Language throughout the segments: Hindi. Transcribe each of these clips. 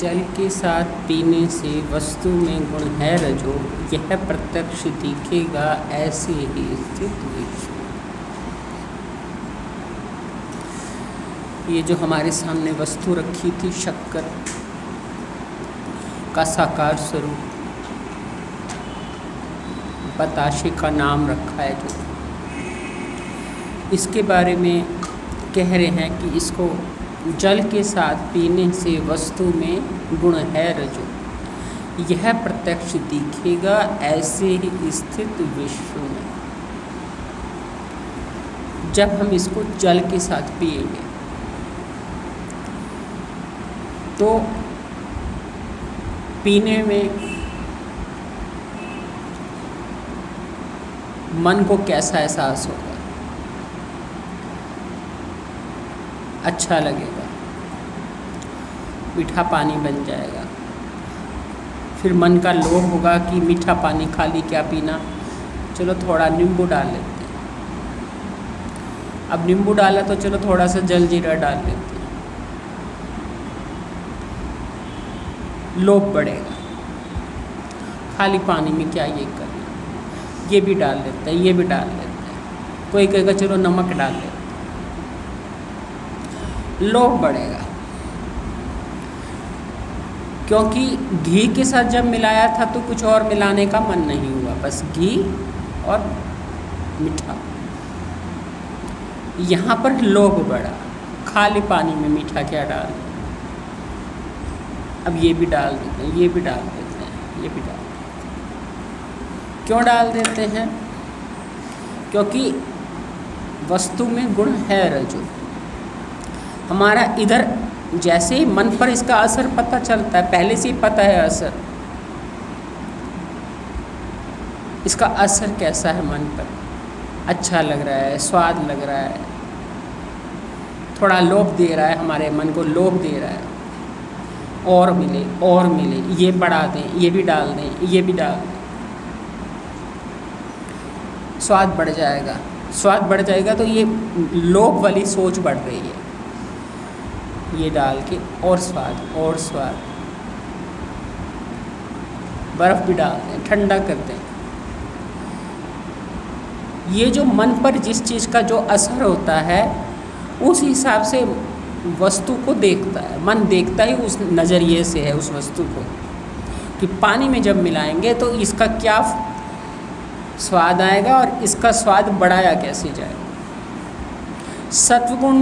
जल के साथ पीने से वस्तु में गुण है रजो, यह प्रत्यक्ष दिखेगा ऐसे ही स्थित विश्व। ये जो हमारे सामने वस्तु रखी थी, शक्कर का साकार स्वरूप, बताशे का नाम रखा है जो, इसके बारे में कह रहे हैं कि इसको जल के साथ पीने से वस्तु में गुण है रजो, यह प्रत्यक्ष दिखेगा ऐसे ही स्थित विश्व में। जब हम इसको जल के साथ पिएंगे तो पीने में मन को कैसा एहसास होगा? अच्छा लगेगा, मीठा पानी बन जाएगा। फिर मन का लोभ होगा कि मीठा पानी खाली क्या पीना, चलो थोड़ा नींबू डाल लेते हैं। अब नींबू डाला तो चलो थोड़ा सा जलजीरा डाल लेते हैं। लोभ बढ़ेगा, खाली पानी में क्या ये करना, ये भी डाल लेते हैं, ये भी डाल लेते हैं। कोई कहेगा चलो नमक डाल लेते हैं। लोभ बढ़ेगा, क्योंकि घी के साथ जब मिलाया था तो कुछ और मिलाने का मन नहीं हुआ, बस घी और मीठा। यहाँ पर लोभ बढ़ा, खाली पानी में मीठा क्या डाल, अब ये भी डाल देते हैं, ये भी डाल देते हैं, ये भी डाल देते हैं। क्यों डाल देते हैं? क्योंकि वस्तु में गुण है रजो। हमारा इधर जैसे ही मन पर इसका असर पता चलता है, पहले से ही पता है असर, इसका असर कैसा है मन पर, अच्छा लग रहा है, स्वाद लग रहा है, थोड़ा लोभ दे रहा है, हमारे मन को लोभ दे रहा है, और मिले और मिले, ये बढ़ा दें, ये भी डाल दें, ये भी डाल दें, स्वाद बढ़ जाएगा। स्वाद बढ़ जाएगा तो ये लोभ वाली सोच बढ़ रही है, ये डाल के और स्वाद और स्वाद। बर्फ़ भी डाल दें, ठंडा कर दें। ये जो मन पर जिस चीज़ का जो असर होता है उस हिसाब से वस्तु को देखता है। मन देखता ही उस नज़रिए से है उस वस्तु को, कि पानी में जब मिलाएंगे तो इसका क्या स्वाद आएगा और इसका स्वाद बढ़ाया कैसे जाएगा। सत्वगुण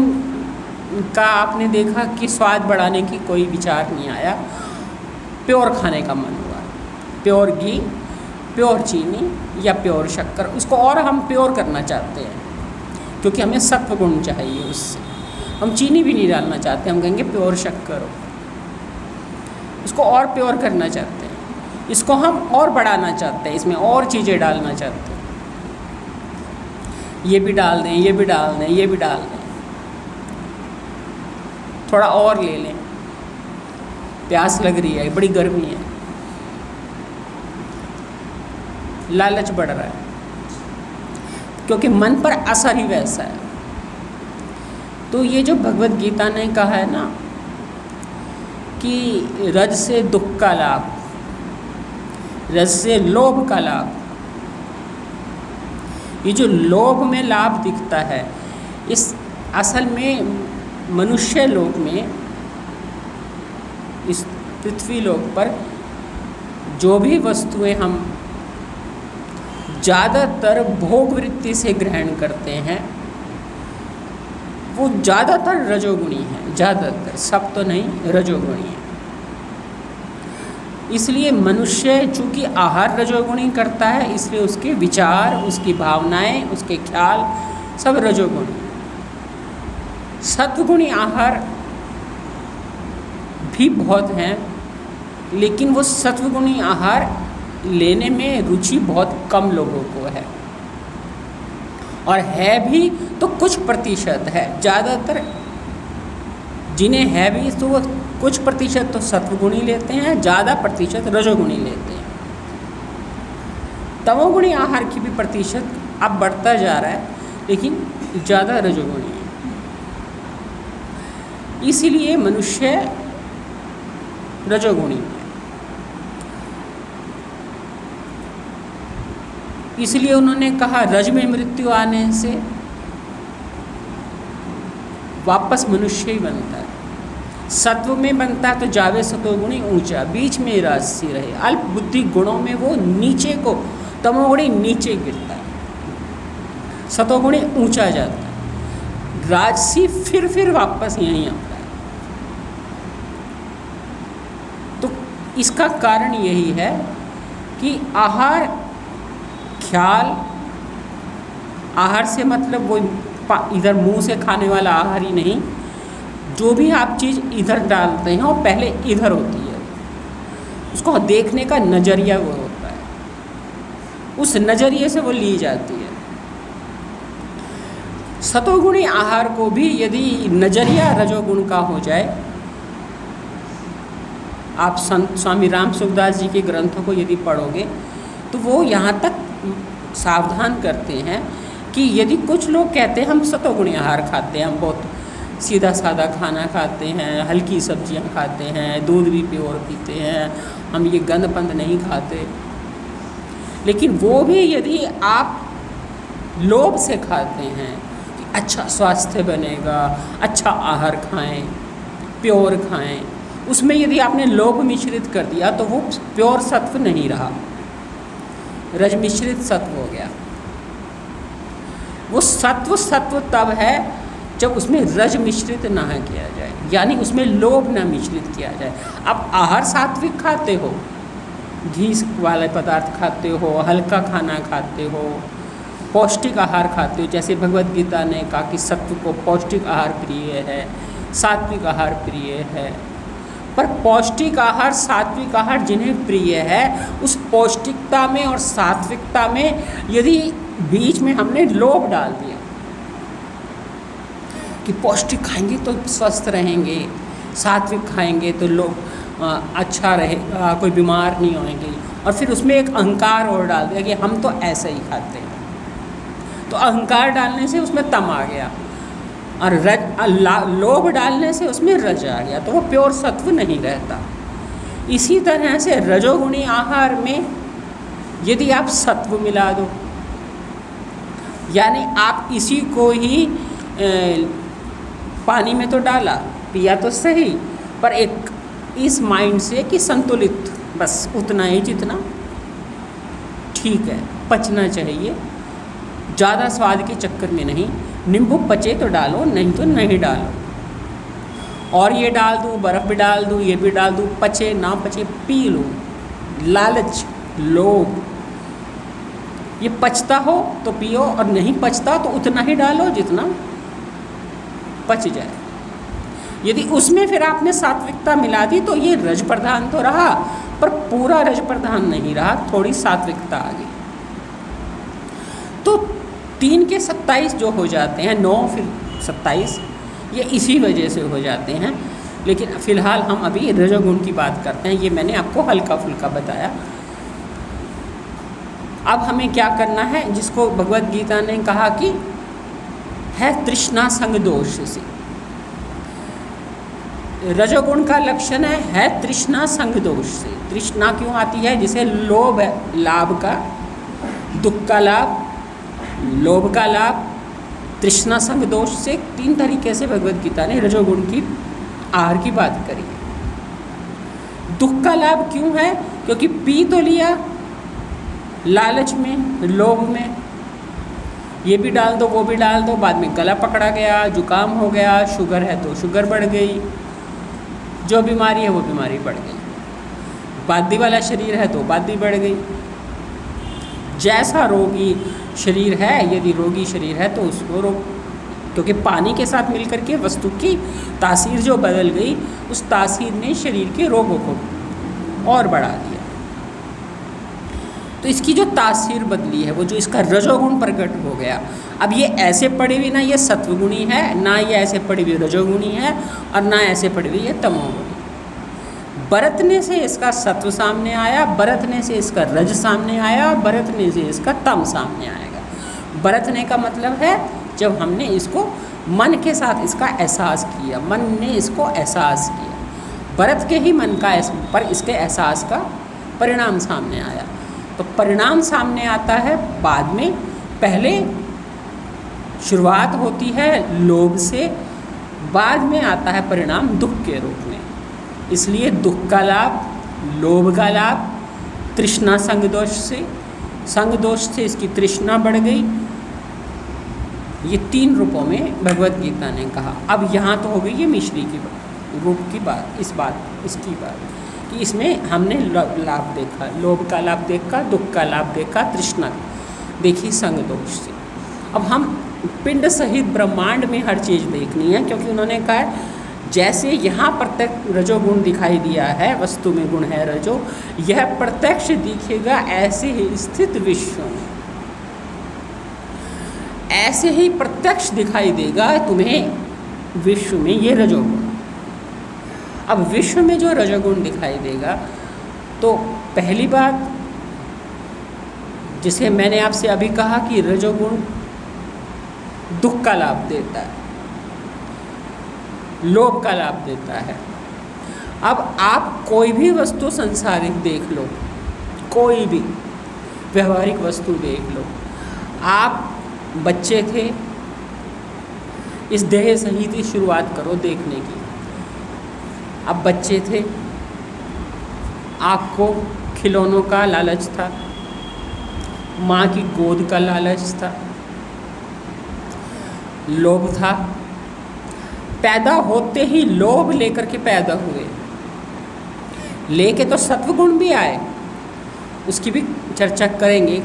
का आपने देखा कि स्वाद बढ़ाने की कोई विचार नहीं आया, प्योर खाने का मन हुआ, प्योर घी, प्योर चीनी या प्योर शक्कर, उसको और हम प्योर करना चाहते हैं क्योंकि हमें सत्व गुण चाहिए उससे। हम चीनी भी नहीं डालना चाहते, हम कहेंगे प्योर शक्कर हो, उसको और प्योर करना चाहते हैं, इसको हम और बढ़ाना चाहते हैं, इसमें और चीज़ें डालना चाहते हैं, ये भी डाल दें, ये भी डाल दें, ये भी डाल दें, थोड़ा और ले लें, प्यास लग रही है, बड़ी गर्मी है, लालच बढ़ रहा है, क्योंकि मन पर असर ही वैसा है। तो ये जो भगवत गीता ने कहा है ना कि रज से दुख का लाभ, रज से लोभ का लाभ, ये जो लोभ में लाभ दिखता है, इस असल में मनुष्य लोक में, इस पृथ्वी लोक पर जो भी वस्तुएं हम ज़्यादातर भोग वृत्ति से ग्रहण करते हैं वो ज़्यादातर रजोगुणी है, ज़्यादातर, सब तो नहीं, रजोगुणी है। इसलिए मनुष्य चूँकि आहार रजोगुणी करता है, इसलिए उसके विचार, उसकी भावनाएं, उसके ख्याल सब रजोगुणी। सत्वगुणी आहार भी बहुत हैं, लेकिन वो सत्वगुणी आहार लेने में रुचि बहुत कम लोगों को है, और है भी तो कुछ प्रतिशत है। ज़्यादातर जिन्हें है भी तो वो कुछ प्रतिशत तो सत्वगुणी लेते हैं, ज़्यादा प्रतिशत रजोगुणी लेते हैं। तमोगुणी आहार की भी प्रतिशत अब बढ़ता जा रहा है, लेकिन ज़्यादा रजोगुणी है। इसीलिए मनुष्य रजोगुणी है। इसलिए उन्होंने कहा रज में मृत्यु आने से वापस मनुष्य ही बनता है। सत्व में बनता है तो जावे सतोगुणी ऊंचा, बीच में राजसी रहे। अल्प बुद्धि गुणों में वो नीचे को, तमोगुणी नीचे गिरता है, सतोगुणी ऊंचा जाता है, राजसी फिर वापस यहीं आता है। तो इसका कारण यही है कि आहार, ख्याल, आहार से मतलब वो इधर मुंह से खाने वाला आहार ही नहीं, जो भी आप चीज़ इधर डालते हैं वो पहले इधर होती है, उसको देखने का नज़रिया वो होता है, उस नज़रिए से वो ली जाती है। सतोगुणी आहार को भी यदि नज़रिया रजोगुण का हो जाए, आप संत स्वामी राम सुखदास जी के ग्रंथों को यदि पढ़ोगे तो वो यहाँ तक सावधान करते हैं कि यदि कुछ लोग कहते हैं हम सतोगुणी आहार खाते हैं, हम बहुत सीधा साधा खाना खाते हैं, हल्की सब्जियां खाते हैं, दूध भी प्योर पीते हैं, हम ये गंद पंद नहीं खाते, लेकिन वो भी यदि आप लोभ से खाते हैं कि अच्छा स्वास्थ्य बनेगा, अच्छा आहार खाएं, प्योर खाएं, उसमें यदि आपने लोभ मिश्रित कर दिया तो वो प्योर सत्व नहीं रहा, रज मिश्रित सत्व हो गया। वो सत्व तब है जब उसमें रज मिश्रित ना किया जाए, यानी उसमें लोभ ना मिश्रित किया जाए। आप आहार सात्विक खाते हो, घी वाले पदार्थ खाते हो, हल्का खाना खाते हो, पौष्टिक आहार खाते हो, जैसे भगवत गीता ने कहा कि सत्व को पौष्टिक आहार प्रिय है, सात्विक आहार प्रिय है। पर पौष्टिक आहार, सात्विक आहार जिन्हें प्रिय है, उस पौष्टिकता में और सात्विकता में यदि बीच में हमने लोभ डाल दिया कि पौष्टिक खाएंगे तो स्वस्थ रहेंगे, सात्विक खाएंगे तो लोग अच्छा रहेगा, कोई बीमार नहीं होंगे, और फिर उसमें एक अहंकार और डाल दिया कि हम तो ऐसे ही खाते हैं, तो अहंकार डालने से उसमें तम आ गया, और लोभ डालने से उसमें रज आ गया, तो वो प्योर सत्व नहीं रहता। इसी तरह से रजोगुणी आहार में यदि आप सत्व मिला दो, यानी आप इसी को ही पानी में तो डाला, पिया तो सही, पर एक इस माइंड से कि संतुलित, बस उतना ही जितना ठीक है, पचना चाहिए, ज़्यादा स्वाद के चक्कर में नहीं, नींबू पचे तो डालो, नहीं तो नहीं डालो, और ये डाल दूँ, बर्फ़ भी डाल दूँ, ये भी डाल दूँ, पचे ना पचे पी लो। लालच, लोभ, ये पचता हो तो पियो, और नहीं पचता तो उतना ही डालो जितना पच जाए। यदि उसमें फिर आपने सात्विकता मिला दी तो ये रज प्रधान तो रहा, पर पूरा रज प्रधान नहीं रहा, थोड़ी सात्विकता आ गई। तो 3 के 27 जो हो जाते हैं, 9 फिर 27, ये इसी वजह से हो जाते हैं। लेकिन फ़िलहाल हम अभी रजोगुण की बात करते हैं, ये मैंने आपको हल्का फुल्का बताया। अब हमें क्या करना है, जिसको भगवत गीता ने कहा कि है तृष्णा संग दोष से, रजोगुण का लक्षण है तृष्णा संग दोष से। तृष्णा क्यों आती है? जिसे लोभ है, लाभ का, दुख का लाभ, लोभ का लाभ, तृष्णा संग दोष से 3 तरीके से भगवत गीता ने रजोगुण की आहार की बात करी है। दुख का लाभ क्यों है? क्योंकि पी तो लिया लालच में, लोभ में, ये भी डाल दो वो भी डाल दो, बाद में गला पकड़ा गया, जुकाम हो गया, शुगर है तो शुगर बढ़ गई, जो बीमारी है वो बीमारी बढ़ गई, बादी वाला शरीर है तो बादी बढ़ गई। जैसा रोगी शरीर है, यदि रोगी शरीर है तो उसको रोग, क्योंकि पानी के साथ मिलकर के वस्तु की तासीर जो बदल गई, उस तासीर ने शरीर के रोगों को और बढ़ा दिया। तो इसकी जो तासीर बदली है, वो जो इसका रजोगुण प्रकट हो गया। अब ये ऐसे पड़ी हुई ना ये सत्वगुणी है, ना ये ऐसे पड़ी हुई रजोगुणी है, और ना ऐसे पड़ी हुई ये तमोगुणी। बरतने से इसका सत्व सामने आया, बरतने से इसका रज सामने आया, बरतने से इसका तम सामने आएगा। बरतने का मतलब है जब हमने इसको मन के साथ इसका एहसास किया, मन ने इसको एहसास किया। भरत के ही मन का पर इसके एहसास का परिणाम सामने आया। तो परिणाम सामने आता है बाद में, पहले शुरुआत होती है लोभ से, बाद में आता है परिणाम दुख के रूप में। इसलिए दुख का लाभ, लोभ का लाभ, तृष्णा संग दोष से, संग दोष से इसकी तृष्णा बढ़ गई। ये 3 रूपों में भगवत गीता ने कहा। अब यहाँ तो हो गई ये मिश्री की रूप की बात, इसकी बात कि इसमें हमने लाभ देखा, लोभ का लाभ देखा, दुख का लाभ देखा, तृष्णा देखी संग दोष से। अब हम पिंड सहित ब्रह्मांड में हर चीज़ देखनी है, क्योंकि उन्होंने कहा है जैसे यहाँ प्रत्यक्ष रजोगुण दिखाई दिया है, वस्तु में गुण है रजो, यह प्रत्यक्ष दिखेगा ऐसे ही स्थित विश्व में, ऐसे ही प्रत्यक्ष दिखाई देगा तुम्हें विश्व में ये रजोगुण। अब विश्व में जो रजोगुण दिखाई देगा, तो पहली बात जिसे मैंने आपसे अभी कहा कि रजोगुण दुख का लाभ देता है, लोभ का लाभ देता है। अब आप कोई भी वस्तु संसारिक देख लो, कोई भी व्यवहारिक वस्तु देख लो। आप बच्चे थे, इस देह सहित ही शुरुआत करो देखने की। अब बच्चे थे, आपको खिलौनों का लालच था, माँ की गोद का लालच था, लोभ था। पैदा होते ही लोभ लेकर के पैदा हुए, लेके तो सत्वगुण भी आए, उसकी भी चर्चा करेंगे।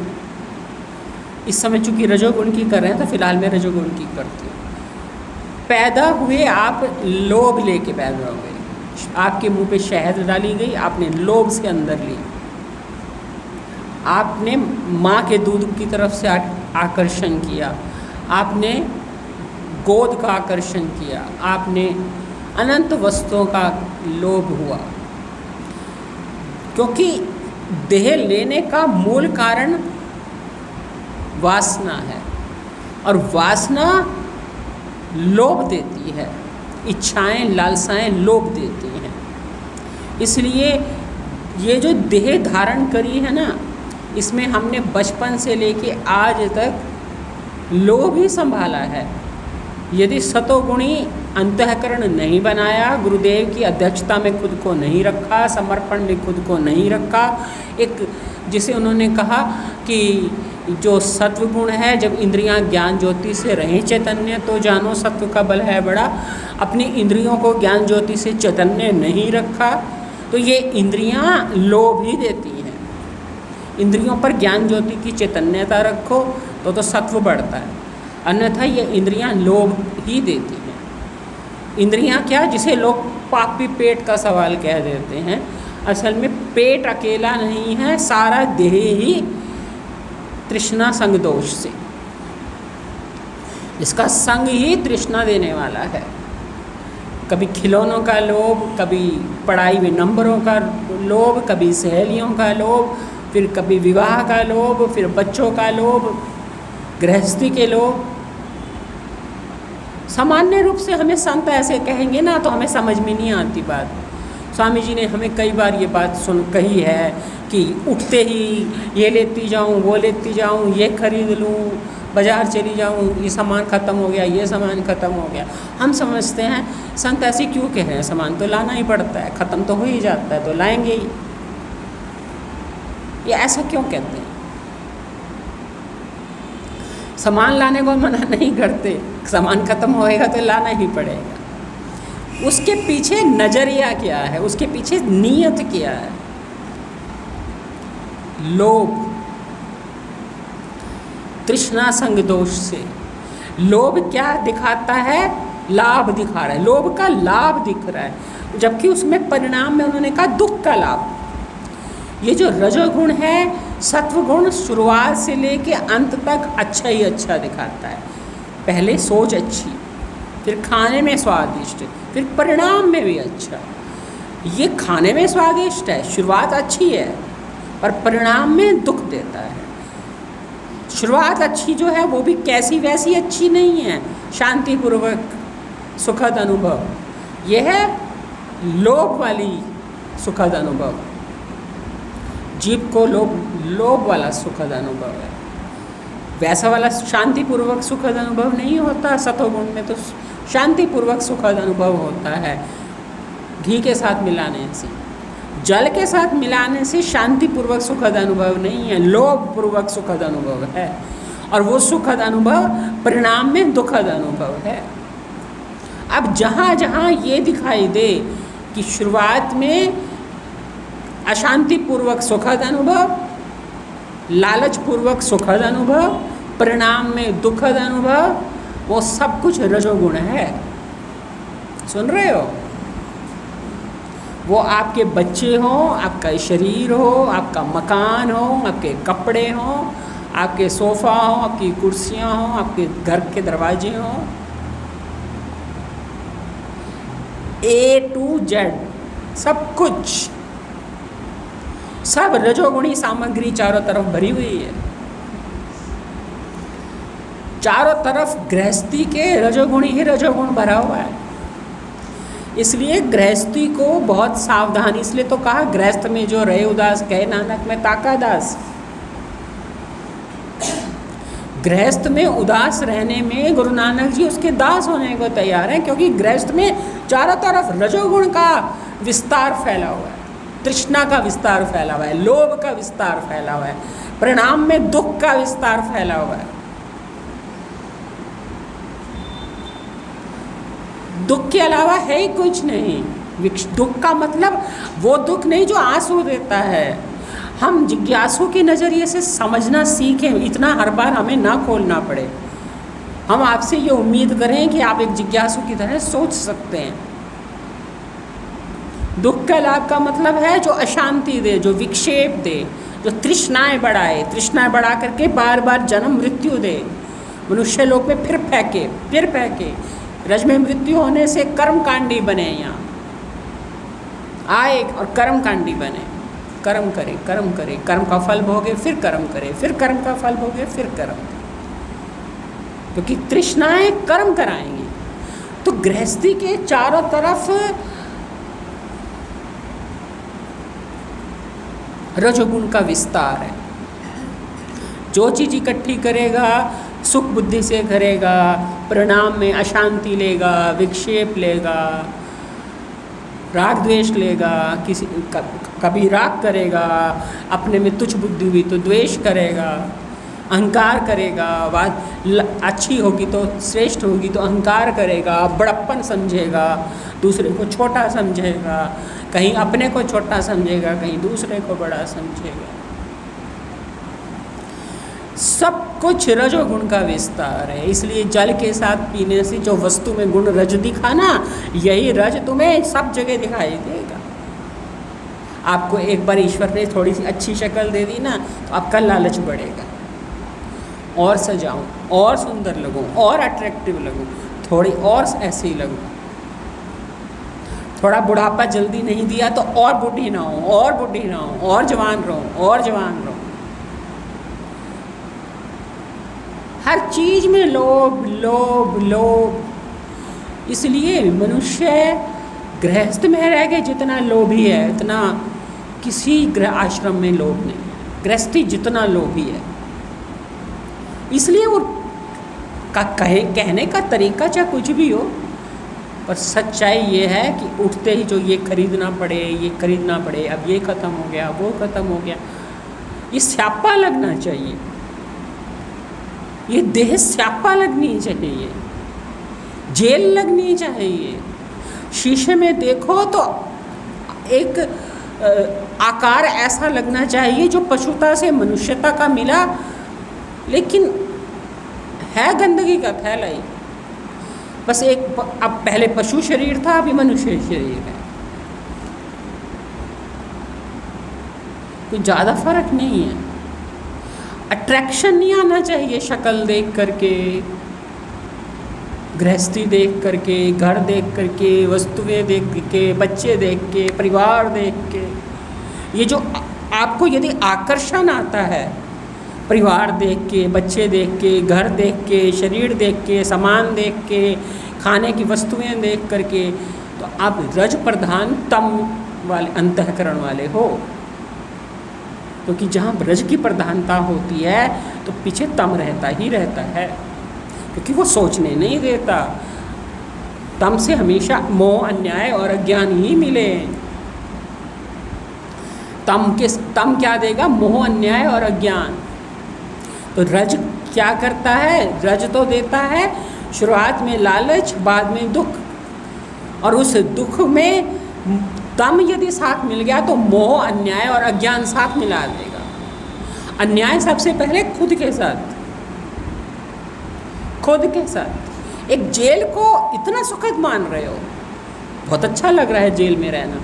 इस समय चूंकि रजोगुण की कर रहे हैं तो फिलहाल मैं रजोगुण की करती हूँ। पैदा हुए आप, लोभ लेके पैदा हुए, आपके मुंह पे शहद डाली गई, आपने लोभ से अंदर ली, आपने माँ के दूध की तरफ से आकर्षण किया, आपने गोद का आकर्षण किया, आपने अनंत वस्तुओं का लोभ हुआ। क्योंकि देह लेने का मूल कारण वासना है, और वासना लोभ देती है, इच्छाएं लालसाएं लोभ देती हैं। इसलिए ये जो देह धारण करी है ना, इसमें हमने बचपन से लेके आज तक लोभ ही संभाला है। यदि सतोगुणी अंतःकरण नहीं बनाया, गुरुदेव की अध्यक्षता में खुद को नहीं रखा, समर्पण में खुद को नहीं रखा, एक जिसे उन्होंने कहा कि जो सत्व गुण है, जब इंद्रियां ज्ञान ज्योति से रहें चैतन्य तो जानो सत्व का बल है बड़ा। अपनी इंद्रियों को ज्ञान ज्योति से चैतन्य नहीं रखा तो ये इंद्रियां लोभ ही देती हैं। इंद्रियों पर ज्ञान ज्योति की चैतन्यता रखो तो सत्व बढ़ता है, अन्यथा ये इंद्रियां लोभ ही देती हैं। इंद्रियां क्या, जिसे लोग पापी पेट का सवाल कह देते हैं, असल में पेट अकेला नहीं है, सारा देह ही तृष्णा संग दोष से, इसका संग ही तृष्णा देने वाला है। कभी खिलौनों का लोभ, कभी पढ़ाई में नंबरों का लोभ, कभी सहेलियों का लोभ, फिर कभी विवाह का लोभ, फिर बच्चों का लोभ, गृहस्थी के लोभ। सामान्य रूप से हमें संत ऐसे कहेंगे ना तो हमें समझ में नहीं आती बात। स्वामी जी ने हमें कई बार ये बात कही है कि उठते ही ये लेती जाऊँ, वो लेती जाऊँ, ये खरीद लूँ, बाज़ार चली जाऊँ, ये सामान ख़त्म हो गया, ये सामान ख़त्म हो गया। हम समझते हैं संत ऐसे क्यों कह रहे हैं, सामान तो लाना ही पड़ता है, ख़त्म तो हो ही जाता है तो लाएंगे ही। ये ऐसा क्यों कहते हैं? सामान लाने को मना नहीं करते, सामान ख़त्म होएगा तो लाना ही पड़ेगा। उसके पीछे नज़रिया क्या है, उसके पीछे नीयत क्या है? लोभ, तृष्णा संग दोष से। लोभ क्या दिखाता है? लाभ दिखा रहा है, लोभ का लाभ दिख रहा है, जबकि उसमें परिणाम में उन्होंने कहा दुख का लाभ। ये जो रजोगुण है, सत्वगुण शुरुआत से लेके अंत तक अच्छा ही अच्छा दिखाता है। पहले सोच अच्छी, फिर खाने में स्वादिष्ट, फिर परिणाम में भी अच्छा। ये खाने में स्वादिष्ट है, शुरुआत अच्छी है, और परिणाम में दुख देता है। शुरुआत अच्छी जो है वो भी कैसी वैसी अच्छी नहीं है, शांतिपूर्वक सुखद अनुभव। यह है लोभ वाली सुखद अनुभव, जीव को लोभ वाला सुखद अनुभव है। वैसा वाला शांतिपूर्वक सुखद अनुभव नहीं होता। सतोगुण में तो शांतिपूर्वक सुखद अनुभव होता है घी के साथ मिलाने से। जल के साथ मिलाने से शांतिपूर्वक सुखद अनुभव नहीं है, लोभपूर्वक सुखद अनुभव है। और वो सुखद अनुभव परिणाम में दुखद अनुभव है। अब जहाँ जहाँ ये दिखाई दे कि शुरुआत में अशांतिपूर्वक सुखद अनुभव, लालचपूर्वक सुखद अनुभव, परिणाम में दुखद अनुभव, वो सब कुछ रजोगुण है। सुन रहे हो? वो आपके बच्चे हों, आपका शरीर हो, आपका मकान हो, आपके कपड़े हों, आपके सोफ़ा हो, आपकी कुर्सियाँ हों, आपके घर के दरवाजे हों, A to Z सब कुछ, सब रजोगुणी सामग्री चारों तरफ भरी हुई है। चारों तरफ गृहस्थी के रजोगुणी ही रजोगुण भरा हुआ है। इसलिए गृहस्थी को बहुत सावधान, इसलिए तो कहा गृहस्थ में जो रहे उदास, कहे नानक में ताका दास। गृहस्थ में उदास रहने में गुरु नानक जी उसके दास होने को तैयार हैं, क्योंकि गृहस्थ में चारों तरफ रजोगुण का विस्तार फैला हुआ है, तृष्णा का विस्तार फैला हुआ है, लोभ का विस्तार फैला हुआ है, परिणाम में दुख का विस्तार फैला हुआ है। दुख के अलावा है ही कुछ नहीं। दुख का मतलब वो दुख नहीं जो आंसू देता है। हम जिज्ञासु के नज़रिए से समझना सीखें, इतना हर बार हमें ना खोलना पड़े। हम आपसे ये उम्मीद करें कि आप एक जिज्ञासु की तरह सोच सकते हैं। दुख का लाभ का मतलब है जो अशांति दे, जो विक्षेप दे, जो तृष्णाएं बढ़ाए, तृष्णाएं बढ़ा करके बार बार जन्म मृत्यु दे, मनुष्य लोक में फिर फेंके। रज में मृत्यु होने से कर्मकांडी बने, यहाँ आए और कर्मकांडी बने। कर्म करे, कर्म का फल भोगे, फिर कर्म करे, फिर कर्म का फल भोगे, फिर कर्म, क्योंकि तृष्णाएं कर्म कराएंगी। तो गृहस्थी के चारों तरफ रजोगुण का विस्तार है। जो चीज़ इकट्ठी करेगा सुख बुद्धि से करेगा, परिणाम में अशांति लेगा, विक्षेप लेगा, राग द्वेष लेगा, कभी राग करेगा, अपने में तुच्छ बुद्धि हुई तो द्वेष करेगा, अहंकार करेगा, बात अच्छी होगी तो श्रेष्ठ होगी तो अहंकार करेगा, बड़प्पन समझेगा, दूसरे को छोटा समझेगा, कहीं अपने को छोटा समझेगा, कहीं दूसरे को बड़ा समझेगा। सब कुछ रजोगुण का विस्तार है। इसलिए जल के साथ पीने से जो वस्तु में गुण रज दिखा ना, यही रज तुम्हें सब जगह दिखाई देगा। आपको एक बार ईश्वर ने थोड़ी सी अच्छी शक्ल दे दी ना, तो आपका लालच बढ़ेगा, और सजाऊं, और सुंदर लगूं, और अट्रैक्टिव लगूं, थोड़ी और ऐसे ही लगूं। थोड़ा बुढ़ापा जल्दी नहीं दिया तो और बूढ़ी ना हो, और बूढ़ी ना हो, और जवान रहो, और जवान रहो। हर चीज में लोभ लोभ लोभ। इसलिए मनुष्य गृहस्थ में रह के जितना लोभी है, इतना किसी गृह आश्रम में लोभ नहीं। गृहस्थी जितना लोभी है, इसलिए वो कहने का तरीका चाहे कुछ भी हो, पर सच्चाई ये है कि उठते ही जो ये खरीदना पड़े, ये खरीदना पड़े, अब ये ख़त्म हो गया, वो ख़त्म हो गया, ये स्यापा लगना चाहिए। ये देह स्यापा लगनी चाहिए, जेल लगनी चाहिए। शीशे में देखो तो एक आकार ऐसा लगना चाहिए जो पशुता से मनुष्यता का मिला, लेकिन है गंदगी का थैला ही। बस एक अब पहले पशु शरीर था, अभी मनुष्य शरीर है, कोई ज़्यादा फर्क नहीं है। अट्रैक्शन नहीं आना चाहिए शक्ल देख करके, गृहस्थी देख करके, घर देख करके, वस्तुएं देख के, बच्चे देख के, परिवार देख के। ये जो आपको यदि आकर्षण आता है परिवार देख के, बच्चे देख के, घर देख के, शरीर देख के, सामान देख के, खाने की वस्तुएं देख करके, तो आप रज प्रधान तम वाले अंतःकरण वाले हो, क्योंकि जहाँ रज की प्रधानता होती है तो पीछे तम रहता ही रहता है, क्योंकि वो सोचने नहीं देता। तम से हमेशा मोह, अन्याय और अज्ञान ही मिले। तम क्या देगा? मोह, अन्याय और अज्ञान। तो रज क्या करता है? रज तो देता है शुरुआत में लालच, बाद में दुख, और उस दुख में तम यदि साथ मिल गया तो मोह, अन्याय और अज्ञान साथ मिला देगा। अन्याय सबसे पहले खुद के साथ, खुद के साथ। एक जेल को इतना सुखद मान रहे हो, बहुत अच्छा लग रहा है जेल में रहना,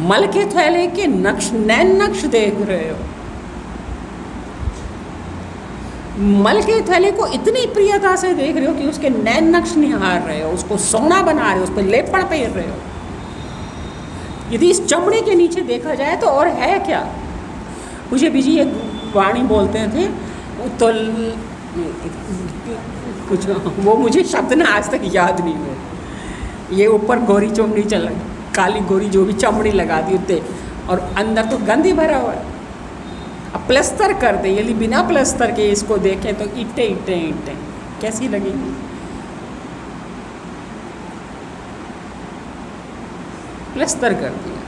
मल के थैले के नक्श, नैन नक्श देख रहे हो, मल के थैले को इतनी प्रियता से देख रहे हो कि उसके नैन नक्श निहार रहे हो, उसको सोना बना रहे हो, उस पर लेपड़ पहन रहे हो। यदि इस चमड़े के नीचे देखा जाए तो और है क्या? मुझे बीजी एक वाणी बोलते थे तो कुछ, वो मुझे शब्द ना आज तक याद नहीं हुए। ये ऊपर गोरी चमड़ी चल, काली गोरी जो भी चमड़ी लगा दी उतने, और अंदर तो गंद ही भरा हुआ है। अब प्लस्तर कर दे, यदि बिना प्लस्तर के इसको देखें तो ईंटें ईंटें ईंटें कैसी लगेंगी? प्लस्तर कर दिया,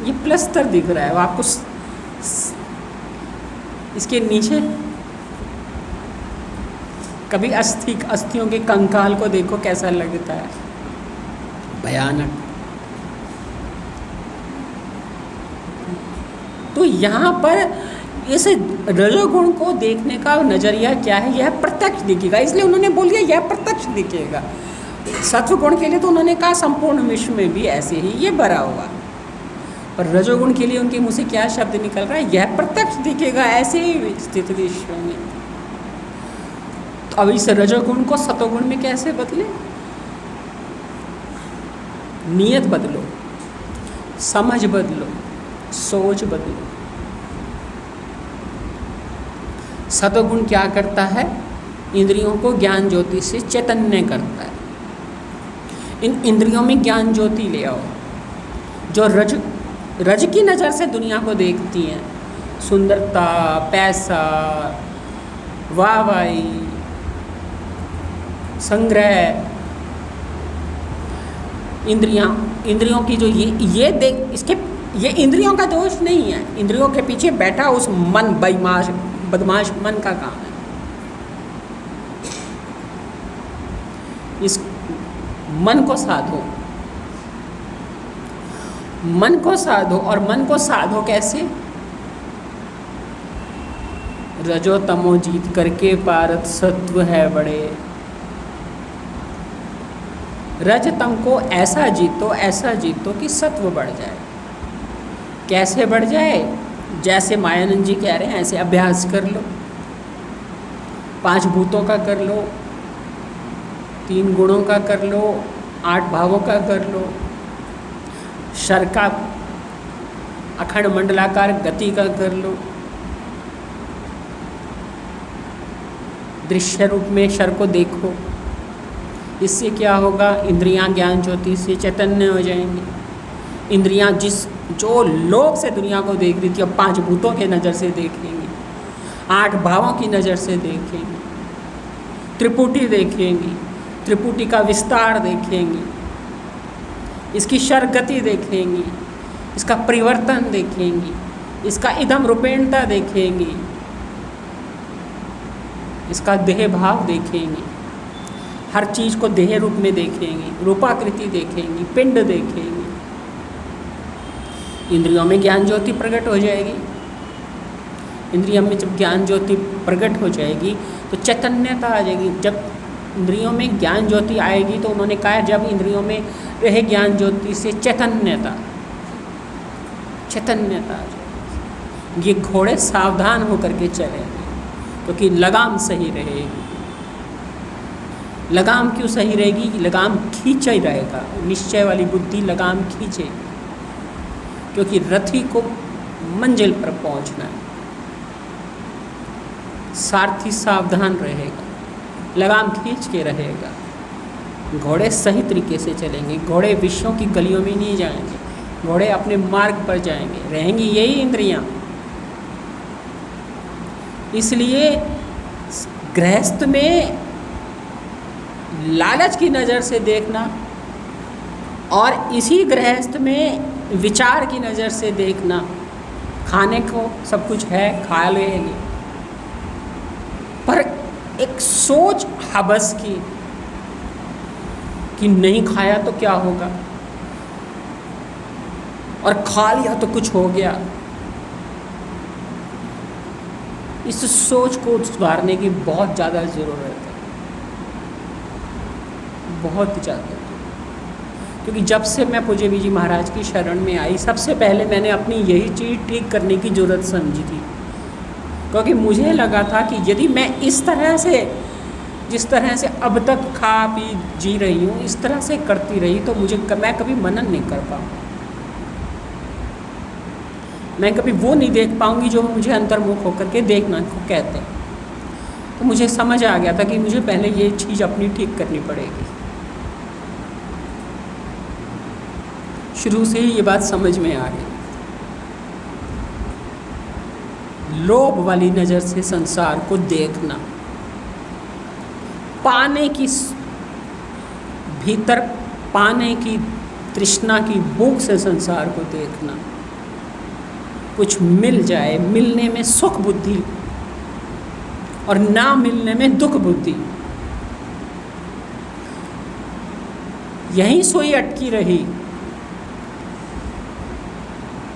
ये प्लस्तर दिख रहा है, वो आपको इसके नीचे कभी अस्थियों के कंकाल को देखो कैसा लगता है, भयानक। तो यहाँ पर इस रजोगुण को देखने का नज़रिया क्या है? यह प्रत्यक्ष दिखेगा, इसलिए उन्होंने बोल दिया यह प्रत्यक्ष दिखेगा। सत्वगुण के लिए तो उन्होंने कहा संपूर्ण विश्व में भी ऐसे ही ये भरा हुआ, पर रजोगुण के लिए उनके मुँह से क्या शब्द निकल रहा है? यह प्रत्यक्ष दिखेगा ऐसे ही स्थित विश्व में। तो अब इस रजोगुण को सतोगुण में कैसे बदले? नियत बदलो, समझ बदलो, सोच बदलो। सतोगुण क्या करता है? इंद्रियों को ज्ञान ज्योति से चैतन्य करता है। इन इंद्रियों में ज्ञान ज्योति ले आओ, जो रज की नज़र से दुनिया को देखती हैं, सुंदरता, पैसा, वाहवाही, संग्रह, इंद्रियों की जो ये देख, इसके ये इंद्रियों का दोष नहीं है, इंद्रियों के पीछे बैठा उस मन बदमाश मन का काम है। इस मन को साधो, मन को साधो, और मन को साधो कैसे? रजो तमो जीत करके पारत सत्व है बड़े। रज तम को ऐसा जीतो कि सत्व बढ़ जाए। कैसे बढ़ जाए? जैसे मायानंद जी कह रहे हैं ऐसे अभ्यास कर लो, 5 भूतों का कर लो, 3 गुणों का कर लो, 8 भावों का कर लो, शर का अखंड मंडलाकार गति का कर लो, दृश्य रूप में शर को देखो। इससे क्या होगा? इंद्रियां ज्ञान ज्योति से चैतन्य हो जाएंगी। इंद्रियां जो लोक से दुनिया को देख रही थी अब 5 भूतों के नज़र से देखेंगी, 8 भावों की नज़र से देखेंगी, त्रिपुटी देखेंगी, त्रिपुटी का विस्तार देखेंगी, इसकी शरगति देखेंगी, इसका परिवर्तन देखेंगी, इसका इदम रूपेणता देखेंगी, इसका देह भाव देखेंगी, हर चीज़ को देह रूप में देखेंगी, रूपाकृति देखेंगी, पिंड देखेंगी। इंद्रियों में ज्ञान ज्योति प्रकट हो जाएगी। इंद्रियों में जब ज्ञान ज्योति प्रकट हो जाएगी तो चैतन्यता आ जाएगी। जब इंद्रियों में ज्ञान ज्योति आएगी तो उन्होंने कहा जब इंद्रियों में रहे ज्ञान ज्योति से चैतन्यता आ जाएगी। ये घोड़े सावधान होकर के चलेंगे, क्योंकि लगाम सही रहेगी। लगाम क्यों सही रहेगी? लगाम खींचा ही रहेगा, निश्चय वाली बुद्धि लगाम खींचेगी, क्योंकि रथी को मंजिल पर पहुंचना है। सारथी सावधान रहेगा, लगाम खींच के रहेगा। घोड़े सही तरीके से चलेंगे, घोड़े विषयों की गलियों में नहीं जाएंगे, घोड़े अपने मार्ग पर जाएंगे, रहेंगी यही इंद्रियां। इसलिए गृहस्थ में लालच की नज़र से देखना और इसी गृहस्थ में विचार की नज़र से देखना, खाने को सब कुछ है खा लेंगे, पर एक सोच हबस की कि नहीं खाया तो क्या होगा, और खा लिया तो कुछ हो गया। इस सोच को सुधारने की बहुत ज़्यादा ज़रूरत है, बहुत ज़्यादा। क्योंकि जब से मैं पूज्य बीजी महाराज की शरण में आई, सबसे पहले मैंने अपनी यही चीज़ ठीक करने की ज़रूरत समझी थी। क्योंकि मुझे लगा था कि यदि मैं इस तरह से, जिस तरह से अब तक खा पी जी रही हूँ, इस तरह से करती रही तो मैं कभी मनन नहीं कर पाऊँ, मैं कभी वो नहीं देख पाऊँगी जो मुझे अंतर्मुख होकर के देखना को कहते हैं। तो मुझे समझ आ गया था कि मुझे पहले ये चीज़ अपनी ठीक करनी पड़ेगी। शुरू से ही ये बात समझ में आ गई। लोभ वाली नज़र से संसार को देखना, पाने की भीतर पाने की तृष्णा की भूख से संसार को देखना, कुछ मिल जाए, मिलने में सुख बुद्धि और ना मिलने में दुख बुद्धि, यहीं सोई अटकी रही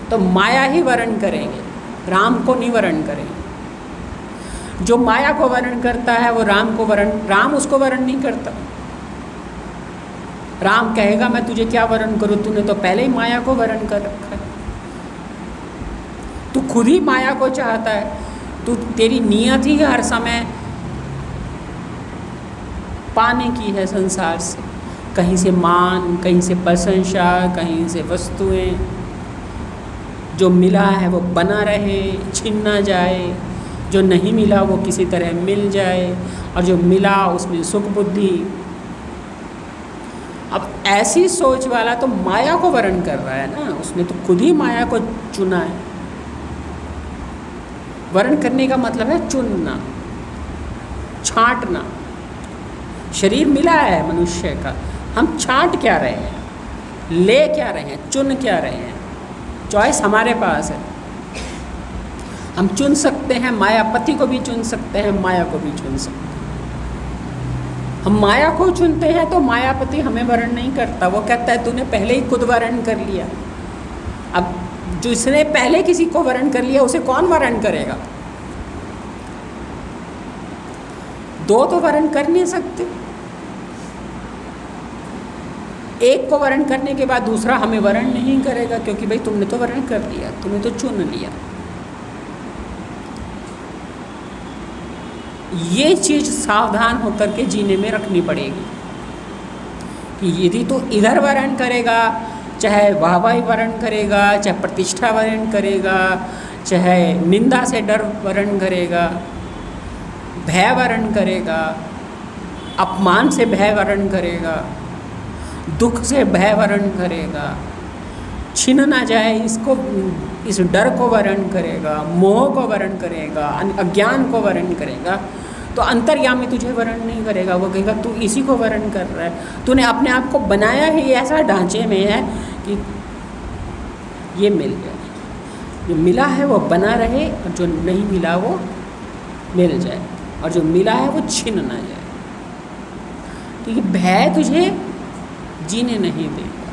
तो माया ही वर्ण करेंगे, राम को नहीं वर्ण करेंगे। जो माया को वर्ण करता है वो राम उसको वर्ण नहीं करता। राम कहेगा मैं तुझे क्या वर्ण करूं, तूने तो पहले ही माया को वर्ण कर रखा है, तू खुद ही माया को चाहता है, तेरी नियत ही हर समय पाने की है संसार से, कहीं से मान, कहीं से प्रशंसा, कहीं से वस्तुएं। जो मिला है वो बना रहे, छिन ना जाए, जो नहीं मिला वो किसी तरह मिल जाए, और जो मिला उसमें सुख बुद्धि। अब ऐसी सोच वाला तो माया को वर्ण कर रहा है ना, उसने तो खुद ही माया को चुना है। वर्ण करने का मतलब है चुनना, छांटना। शरीर मिला है मनुष्य का, हम छांट क्या रहे हैं, ले क्या रहे हैं, चुन क्या रहे हैं। चॉइस हमारे पास है, हम चुन सकते हैं, मायापति को भी चुन सकते हैं, माया को भी चुन सकते हैं। हम माया को चुनते हैं तो मायापति हमें वर्ण नहीं करता, वो कहता है तूने पहले ही खुद वर्ण कर लिया। अब जिसने पहले किसी को वर्ण कर लिया उसे कौन वर्ण करेगा? दो तो वर्ण कर नहीं सकते, एक को वर्ण करने के बाद दूसरा हमें वर्ण नहीं करेगा, क्योंकि भाई तुमने तो वर्ण कर लिया, तुमने तो चुन लिया। ये चीज़ सावधान होकर के जीने में रखनी पड़ेगी कि यदि तो इधर वर्ण करेगा, चाहे वाहवाही वर्ण करेगा, चाहे प्रतिष्ठा वर्ण करेगा, चाहे निंदा से डर वर्ण करेगा, भय वर्ण करेगा, अपमान से भय वर्ण करेगा, दुख से भय वर्ण करेगा, छिन ना जाए इसको, इस डर को वर्ण करेगा, मोह को वर्ण करेगा, अज्ञान को वर्ण करेगा, तो अंतर्यामी तुझे वर्ण नहीं करेगा। वो कहेगा तू इसी को वर्ण कर रहा है, तूने अपने आप को बनाया ही ऐसा ढांचे में है कि ये मिल गया, जो मिला है वो बना रहे, और जो नहीं मिला वो मिल जाए, और जो मिला है वो छिन ना जाए। क्योंकि भय तुझे जीने नहीं देगा।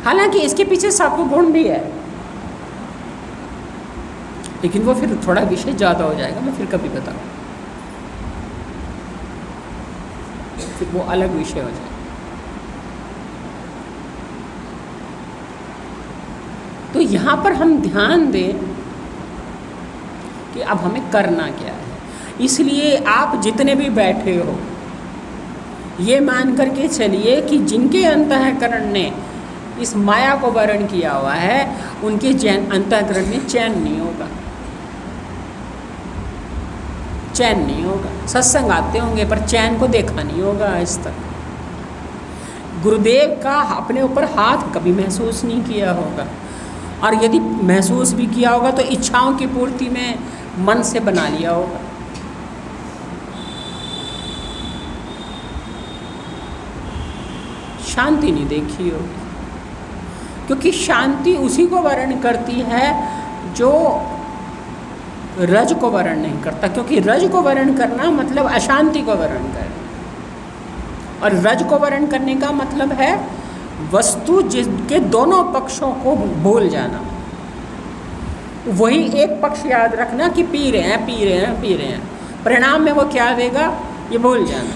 हालांकि इसके पीछे सत्व गुण भी है, लेकिन वो फिर थोड़ा विषय ज़्यादा हो जाएगा, मैं फिर कभी बताऊँ, फिर वो अलग विषय हो जाएगा। तो यहाँ पर हम ध्यान दें कि अब हमें करना क्या है। इसलिए आप जितने भी बैठे हो, ये मान करके चलिए कि जिनके अंतःकरण ने इस माया को वर्ण किया हुआ है, उनके अंतःकरण में चैन नहीं होगा। चैन नहीं होगा। सत्संग आते होंगे पर चैन को देखा नहीं होगा आज तक। गुरुदेव का अपने ऊपर हाथ कभी महसूस नहीं किया होगा, और यदि महसूस भी किया होगा तो इच्छाओं की पूर्ति में मन से बना लिया होगा। शांति नहीं देखी होगी, क्योंकि शांति उसी को वर्ण करती है जो रज को वर्ण नहीं करता, क्योंकि रज को वर्ण करना मतलब अशांति को वर्ण करना, और रज को वर्ण करने का मतलब है वस्तु जिसके दोनों पक्षों को भूल जाना। वही एक पक्ष याद रखना कि पी रहे हैं पी रहे हैं पी रहे हैं, परिणाम में वो क्या देगा ये भूल जाना।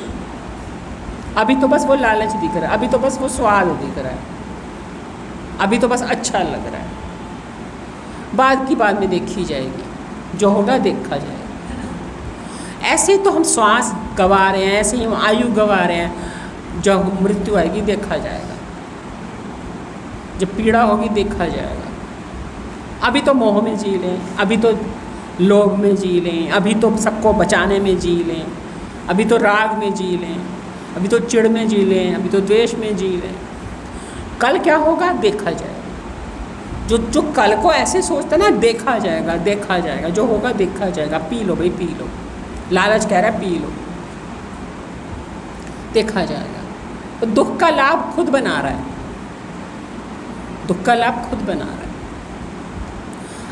अभी तो बस वो लालच दिख रहा है, अभी तो बस वो स्वाद दिख रहा है, अभी तो बस अच्छा लग रहा है, बाद की बाद में देखी जाएगी, जो होगा देखा जाएगा। ऐसे तो हम श्वास गंवा रहे हैं, ऐसे ही हम आयु गंवा रहे हैं, जब मृत्यु आएगी देखा जाएगा, जब पीड़ा होगी देखा जाएगा। अभी तो मोह में जी लें, अभी तो लोभ में जी लें, अभी तो सबको बचाने में जी लें, अभी तो राग में जी लें, अभी तो चिढ़ में जी लें, अभी तो द्वेष में जी लें। कल क्या होगा देखा जाएगा। जो कल को ऐसे सोचता ना देखा जाएगा देखा जाएगा, जो होगा देखा जाएगा। पी लो भाई पी लो, लालच कह रहा है पी लो, देखा जाएगा। तो दुख का लाभ खुद बना रहा है, दुख का लाभ खुद बना रहा है।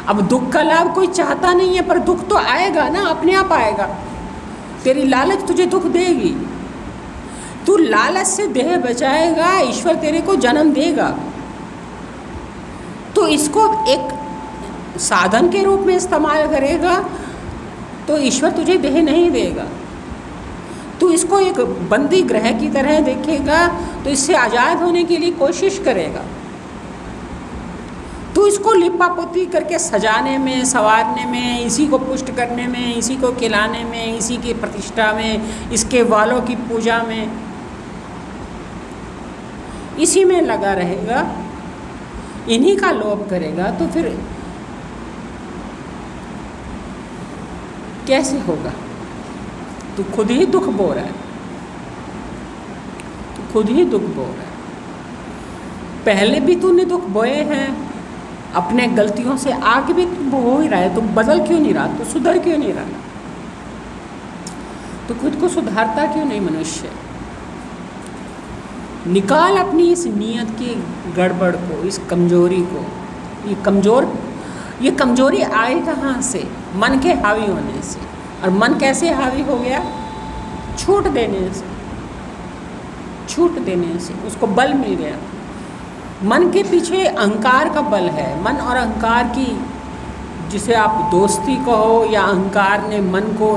अब दुख का लाभ कोई चाहता नहीं है, पर दुख तो आएगा ना, अपने आप आएगा। तेरी लालच तुझे दुख देगी, तू लालच से देह बचाएगा, ईश्वर तेरे को जन्म देगा। तो इसको एक साधन के रूप में इस्तेमाल करेगा तो ईश्वर तुझे देह नहीं देगा। तू इसको एक बंदी ग्रह की तरह देखेगा तो इससे आज़ाद होने के लिए कोशिश करेगा। तू इसको लिपा पोती करके सजाने में, संवारने में, इसी को पुष्ट करने में, इसी को खिलाने में, इसी की प्रतिष्ठा में, इसके वालों की पूजा में, इसी में लगा रहेगा, इन्हीं का लोभ करेगा, तो फिर कैसे होगा? तू खुद ही दुख बो रहा है, तू खुद ही दुख बो रहा है। पहले भी तूने दुख बोए हैं, अपने गलतियों से आगे भी तू बो ही रहा है। तू बदल क्यों नहीं रहा? तू सुधर क्यों नहीं रहा? तू खुद को सुधारता क्यों नहीं? मनुष्य निकाल अपनी इस नीयत की गड़बड़ को, इस कमजोरी को। ये कमजोरी आई कहाँ से? मन के हावी होने से। और मन कैसे हावी हो गया? छूट देने से, छूट देने से उसको बल मिल गया। मन के पीछे अहंकार का बल है। मन और अहंकार की, जिसे आप दोस्ती कहो या अहंकार ने मन को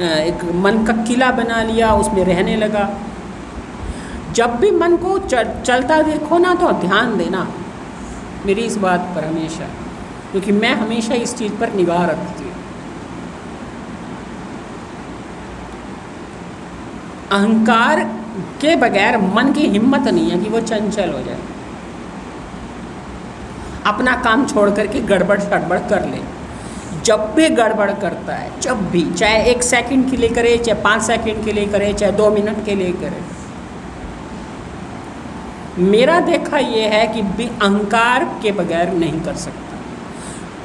एक मन का किला बना लिया, उसमें रहने लगा। जब भी मन को चलता देखो ना तो ध्यान देना मेरी इस बात पर हमेशा, क्योंकि मैं हमेशा इस चीज़ पर निगाह रखती हूँ। अहंकार के बगैर मन की हिम्मत नहीं है कि वो चंचल हो जाए, अपना काम छोड़ करके गड़बड़ शड़बड़ कर ले। जब भी गड़बड़ करता है, जब भी, चाहे 1 सेकंड के लिए करे, चाहे 5 सेकंड के लिए करे, चाहे 2 मिनट के लिए करे, मेरा देखा ये है कि अहंकार के बगैर नहीं कर सकता।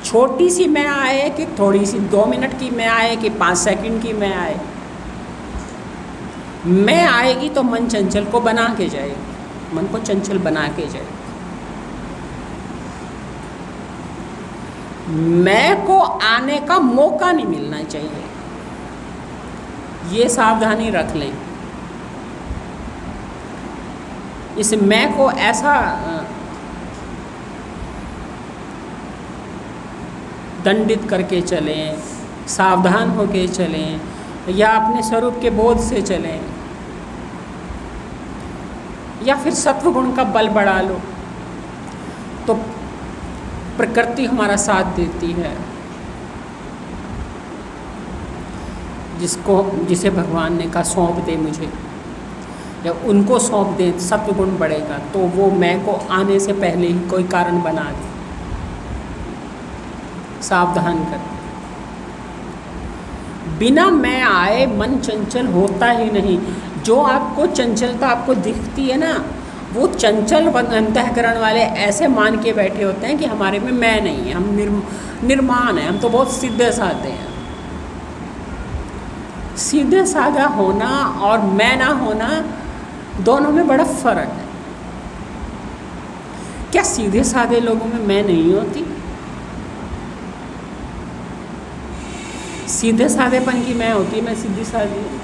छोटी सी मैं आए कि थोड़ी सी 2 मिनट की मैं आए कि 5 सेकंड की मैं आए, मैं आएगी तो मन चंचल को बना के जाएगी, मन को चंचल बना के जाएगी। मैं को आने का मौका नहीं मिलना चाहिए, ये सावधानी रख लें। इस मैं को ऐसा दंडित करके चलें, सावधान होके चलें, या अपने स्वरूप के बोध से चलें, या फिर सत्वगुण का बल बढ़ा लो तो प्रकृति हमारा साथ देती है। जिसे भगवान ने कहा सौंप दे मुझे, जब उनको सौंप दें सत्वगुण बढ़ेगा, तो वो मैं को आने से पहले ही कोई कारण बना दे। सावधान कर, बिना मैं आए मन चंचल होता ही नहीं। जो आपको चंचलता आपको दिखती है ना, वो चंचल अंतःकरण वाले ऐसे मान के बैठे होते हैं कि हमारे में मैं नहीं है, हम निर्माण है, हम तो बहुत सीधे साधे हैं। सीधे साधा होना और मैं ना होना दोनों में बड़ा फर्क है। क्या सीधे साधे लोगों में मैं नहीं होती? सीधे साधेपन की मैं होती, मैं सीधी साधी हूँ।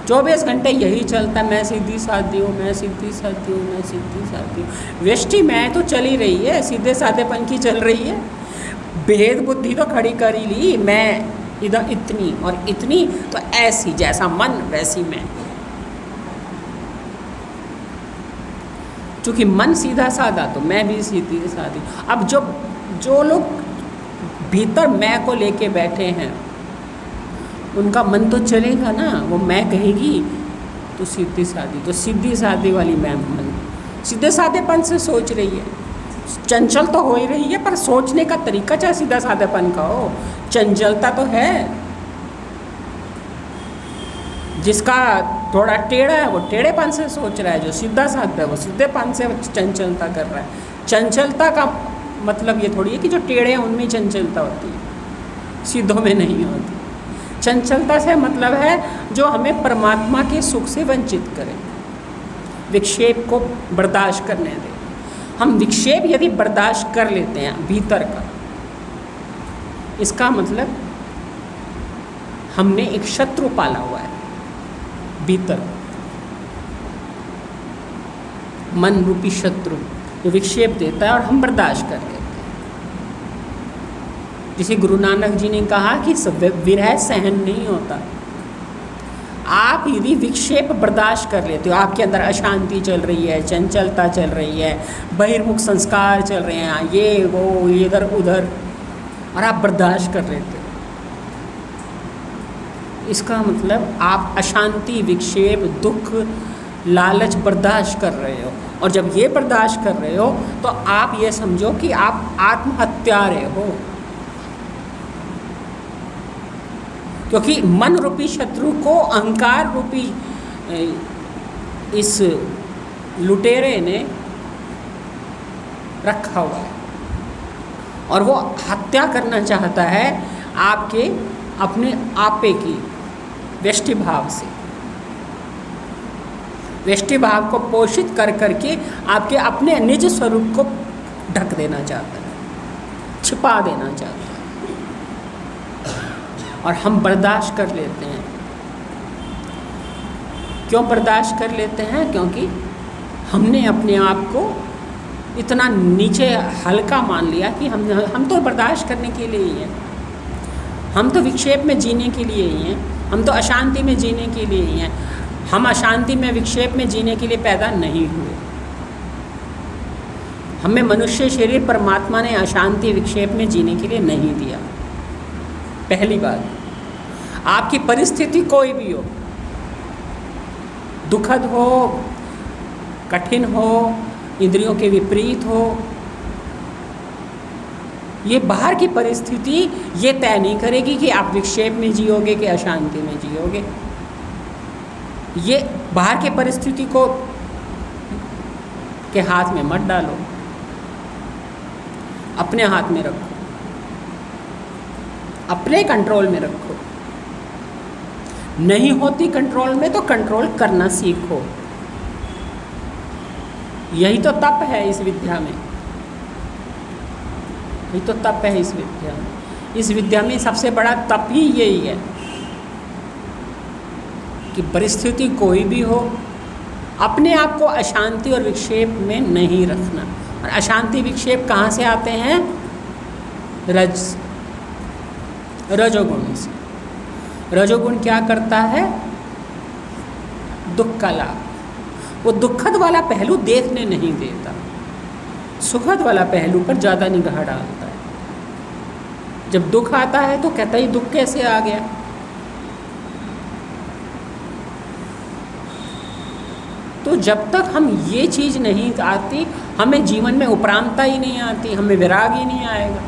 24 घंटे यही चलता, मैं सीधी साधी हूँ, मैं सीधी साधी हूँ, मैं सीधी साधी हूँ। व्यष्टि मैं तो चल ही रही है, सीधे साधेपन की चल रही है। भेद बुद्धि तो खड़ी कर ही ली, मैं इधर इतनी और इतनी, तो ऐसी, जैसा मन वैसी मैं। चूँकि मन सीधा साधा तो मैं भी सीधी साधी। अब जो लोग भीतर मैं को लेके बैठे हैं, उनका मन तो चलेगा ना, वो मैं कहेगी तो सीधी साधी, तो सीधी साधी वाली मैं मन सीधे साधेपन से सोच रही है। चंचल तो हो ही रही है, पर सोचने का तरीका चाहे सीधा साधेपन का हो, चंचलता तो है। जिसका थोड़ा टेढ़ा है वो टेढ़ेपन से सोच रहा है, जो सीधा साधा है वो सीधेपन से चंचलता कर रहा है। चंचलता का मतलब ये थोड़ी है कि जो टेढ़े हैं उनमें चंचलता होती है, सीधों में नहीं होती। चंचलता से मतलब है जो हमें परमात्मा के सुख से वंचित करे, विक्षेप को बर्दाश्त करने दे। हम विक्षेप यदि बर्दाश्त कर लेते हैं भीतर का, इसका मतलब हमने एक शत्रु पाला हुआ है भीतर, मन रूपी शत्रु जो विक्षेप देता है और हम बर्दाश्त कर लेते हैं। जिसे गुरु नानक जी ने कहा कि विरह सहन नहीं होता। आप यदि विक्षेप बर्दाश्त कर लेते हो, आपके अंदर अशांति चल रही है, चंचलता चल रही है, बहिर्मुख संस्कार चल रहे हैं, ये वो इधर उधर, और आप बर्दाश्त कर लेते हो, इसका मतलब आप अशांति, विक्षेप, दुख, लालच बर्दाश्त कर रहे हो। और जब ये बर्दाश्त कर रहे हो तो आप ये समझो कि आप आत्महत्यारे हो, क्योंकि मन रूपी शत्रु को अहंकार रूपी इस लुटेरे ने रखा हुआ है और वो हत्या करना चाहता है आपके अपने आपे की व्यष्टि भाव से। व्यष्टि भाव को पोषित कर करके आपके अपने निज स्वरूप को ढक देना चाहता है, छिपा देना चाहता है, और हम बर्दाश्त कर लेते हैं। क्यों बर्दाश्त कर लेते हैं? क्योंकि हमने अपने आप को इतना नीचे हल्का मान लिया कि हम तो बर्दाश्त करने के लिए ही हैं, हम तो विक्षेप में जीने के लिए ही हैं, हम तो अशांति में जीने के लिए ही हैं। हम अशांति में, विक्षेप में जीने के लिए पैदा नहीं हुए। हमें मनुष्य शरीर परमात्मा ने अशांति, विक्षेप में जीने के लिए नहीं दिया। पहली बात, आपकी परिस्थिति कोई भी हो, दुखद हो, कठिन हो, इंद्रियों के विपरीत हो, ये बाहर की परिस्थिति ये तय नहीं करेगी कि आप विक्षेप में जियोगे कि अशांति में जियोगे। ये बाहर की परिस्थिति को के हाथ में मत डालो, अपने हाथ में रखो, अपने कंट्रोल में रखो। नहीं होती कंट्रोल में तो कंट्रोल करना सीखो। यही तो तप है इस विद्या में, यही तो तप है इस विद्या में। इस विद्या में सबसे बड़ा तप ही यही है कि परिस्थिति कोई भी हो, अपने आप को अशांति और विक्षेप में नहीं रखना। और अशांति विक्षेप कहाँ से आते हैं? रजोगुण से। रजोगुण क्या करता है? दुख का लाभ। वो दुखद वाला पहलू देखने नहीं देता, सुखद वाला पहलू पर ज़्यादा निगाह डालता है। जब दुख आता है तो कहता है दुख कैसे आ गया। तो जब तक हम ये चीज़ नहीं आती, हमें जीवन में उपरांता ही नहीं आती, हमें विराग ही नहीं आएगा।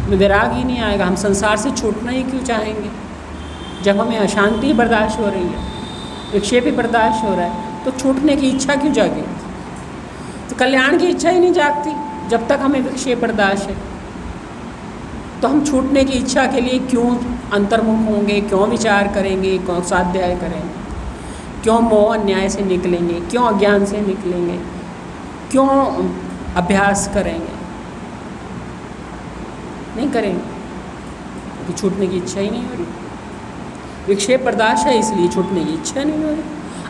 हमें वैराग ही नहीं आएगा, हम संसार से छूटना ही क्यों चाहेंगे? जब हमें अशांति बर्दाश्त हो रही है, विक्षेप ही बर्दाश्त हो रहा है, तो छूटने की इच्छा क्यों जागेगी? तो कल्याण की इच्छा ही नहीं जागती जब तक हमें विक्षेप बर्दाश्त है। तो हम छूटने की इच्छा के लिए क्यों अंतर्मुख होंगे, क्यों विचार करेंगे, क्यों स्वाध्याय करेंगे, क्यों मोह अन्याय से निकलेंगे, क्यों अज्ञान से निकलेंगे, क्यों अभ्यास करेंगे? नहीं करेंगे क्योंकि छूटने की इच्छा ही नहीं हो रही। विक्षेप बर्दाश्त है इसलिए छूटने की इच्छा नहीं हो रही।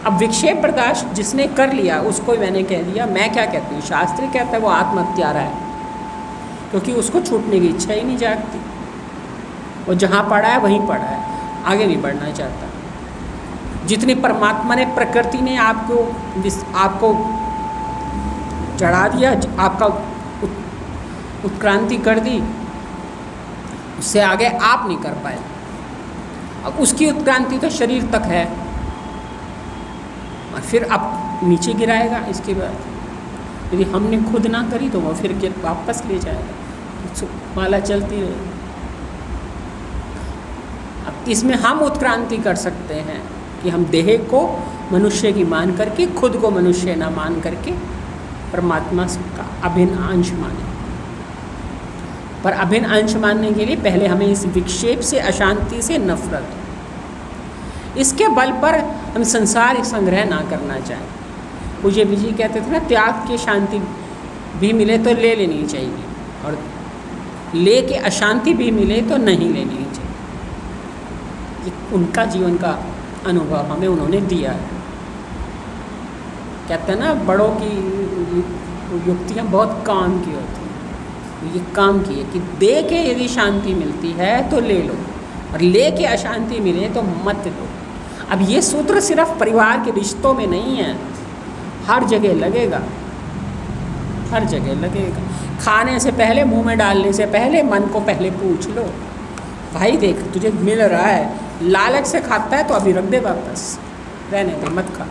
अब विक्षेप बर्दाश्त जिसने कर लिया उसको मैंने कह दिया, मैं क्या कहती हूँ, शास्त्र कहता है वो आत्महत्यारा है, क्योंकि उसको छूटने की इच्छा ही नहीं जागती। वो जहाँ पड़ा है वहीं पड़ा है, आगे नहीं बढ़ना चाहता। जितनी परमात्मा ने, प्रकृति ने आपको चढ़ा दिया, आपका उत्क्रांति कर दी, उससे आगे आप नहीं कर पाए। अब उसकी उत्क्रांति तो शरीर तक है और फिर अब नीचे गिराएगा। इसके बाद यदि हमने खुद ना करी तो वो फिर वापस ले जाएगा, माला चलती रहेगी। अब इसमें हम उत्क्रांति कर सकते हैं कि हम देह को मनुष्य की मान करके, खुद को मनुष्य ना मान करके परमात्मा का अभिन्न अंश माने। पर अभिन्न अंश मानने के लिए पहले हमें इस विक्षेप से, अशांति से नफरत हो। इसके बल पर हम संसार संग्रह ना करना चाहें। पूज्य विजय कहते थे ना, त्याग की शांति भी मिले तो ले लेनी चाहिए, और ले के अशांति भी मिले तो नहीं लेनी चाहिए। ये उनका जीवन का अनुभव हमें उन्होंने दिया है। कहते हैं ना, बड़ों की युक्तियाँ बहुत काम की होती हैं। ये काम की है कि दे के यदि शांति मिलती है तो ले लो, और ले के अशांति मिले तो मत लो। अब ये सूत्र सिर्फ परिवार के रिश्तों में नहीं है, हर जगह लगेगा, हर जगह लगेगा। खाने से पहले, मुंह में डालने से पहले मन को पहले पूछ लो, भाई देख तुझे मिल रहा है, लालच से खाता है तो अभी रख दे वापस, रहने दे, मत खा,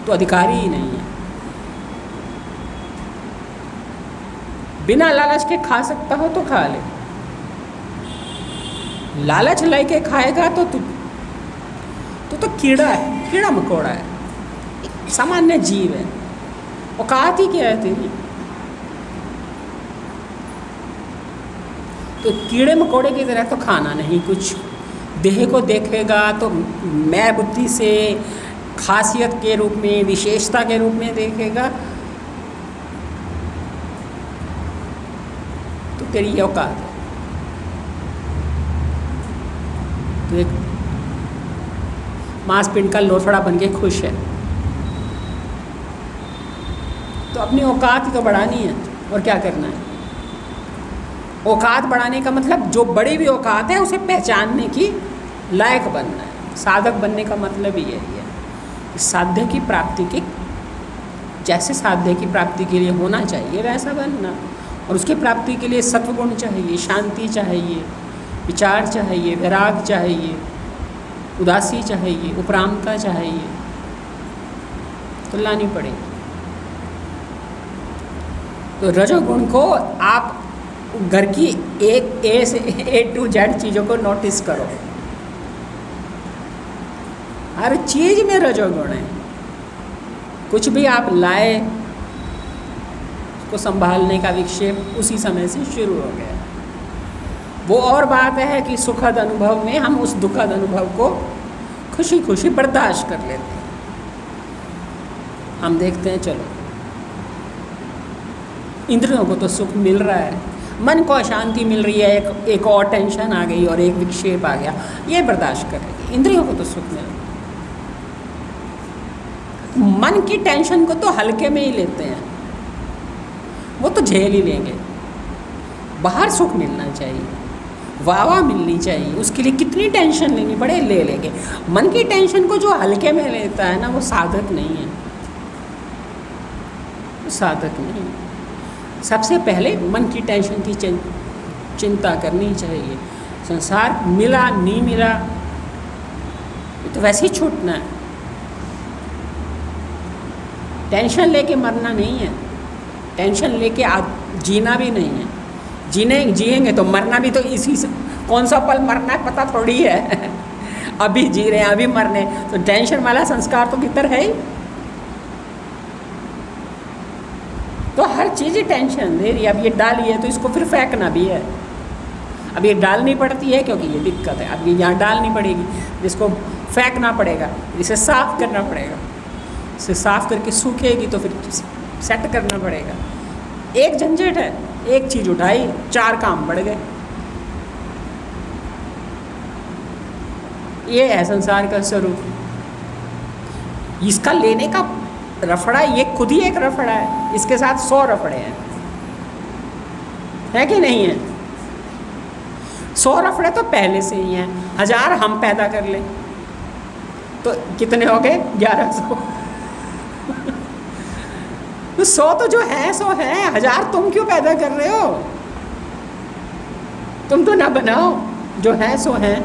तो अधिकारी ही नहीं है। बिना लालच के खा सकता हो तो खा ले, लालच लेके खाएगा तो तू तो कीड़ा है, कीड़ा मकोड़ा है, सामान्य जीव है। औकात ही क्या है तेरी? तो कीड़े मकोड़े की तरह तो खाना नहीं कुछ। देह को देखेगा तो मैं बुद्धि से, खासियत के रूप में, विशेषता के रूप में देखेगा, तो तेरी ये औकात है। तो एक मांसपिंड का लोथड़ा बन के खुश है, तो अपनी औकात ही तो बढ़ानी है, और क्या करना है। औकात बढ़ाने का मतलब जो बड़ी भी औकात है उसे पहचानने की लायक बनना है। साधक बनने का मतलब ही यही है कि साध्य की प्राप्ति के, जैसे साध्य की प्राप्ति के लिए होना चाहिए वैसा बनना, और उसकी प्राप्ति के लिए सत्वगुण चाहिए, शांति चाहिए, विचार चाहिए, वैराग चाहिए, उदासी चाहिए, उपरामता चाहिए, तो लानी पड़ेगी। तो रजोगुण को आप घर की एक ए से A to Z चीज़ों को नोटिस करो, हर चीज़ में रजोगुण है। कुछ भी आप लाए, उसको संभालने का विक्षेप उसी समय से शुरू हो गया। वो और बात है कि सुखद अनुभव में हम उस दुखद अनुभव को खुशी खुशी बर्दाश्त कर लेते हैं। हम देखते हैं चलो इंद्रियों को तो सुख मिल रहा है, मन को अशांति मिल रही है, एक और टेंशन आ गई और एक विक्षेप आ गया, ये बर्दाश्त कर लेंगे। इंद्रियों को तो सुख मिल रहा है, मन की टेंशन को तो हल्के में ही लेते हैं, वो तो झेल ही लेंगे। बाहर सुख मिलना चाहिए, वाह मिलनी चाहिए, उसके लिए कितनी टेंशन लेनी पड़े ले लेंगे। मन की टेंशन को जो हल्के में लेता है ना, वो साधक नहीं है, वो साधक नहीं है। सबसे पहले मन की टेंशन की चिंता करनी चाहिए। संसार मिला नहीं मिला तो वैसे ही छूटना है, टेंशन लेके मरना नहीं है, टेंशन लेके जीना भी नहीं है। जीने जिएंगे तो मरना भी तो इसी से, कौन सा पल मरना है पता थोड़ी है अभी जी रहे हैं, अभी मरने, तो टेंशन वाला संस्कार तो भीतर है ही। तो हर चीज़ टेंशन दे रही है। अब ये डाली है तो इसको फिर फेंकना भी है। अब ये डालनी पड़ती है क्योंकि ये दिक्कत है, अब ये यहाँ डालनी पड़ेगी, इसको फेंकना पड़ेगा, इसे साफ करना पड़ेगा, इसे साफ करके सूखेगी तो फिर सेट करना पड़ेगा। एक झंझट है, एक चीज़ उठाई 4 काम बढ़ गए। ये है संसार का स्वरूप। इसका लेने का रफड़ा, ये खुद ही एक रफड़ा है, इसके साथ 100 रफड़े हैं, है कि नहीं है? 100 रफड़े तो पहले से ही हैं, 1000 हम पैदा कर लें तो कितने हो गए? 1100 तो 100 तो जो है 100 है, 1000 तुम क्यों पैदा कर रहे हो? तुम तो ना बनाओ, जो है 100 है।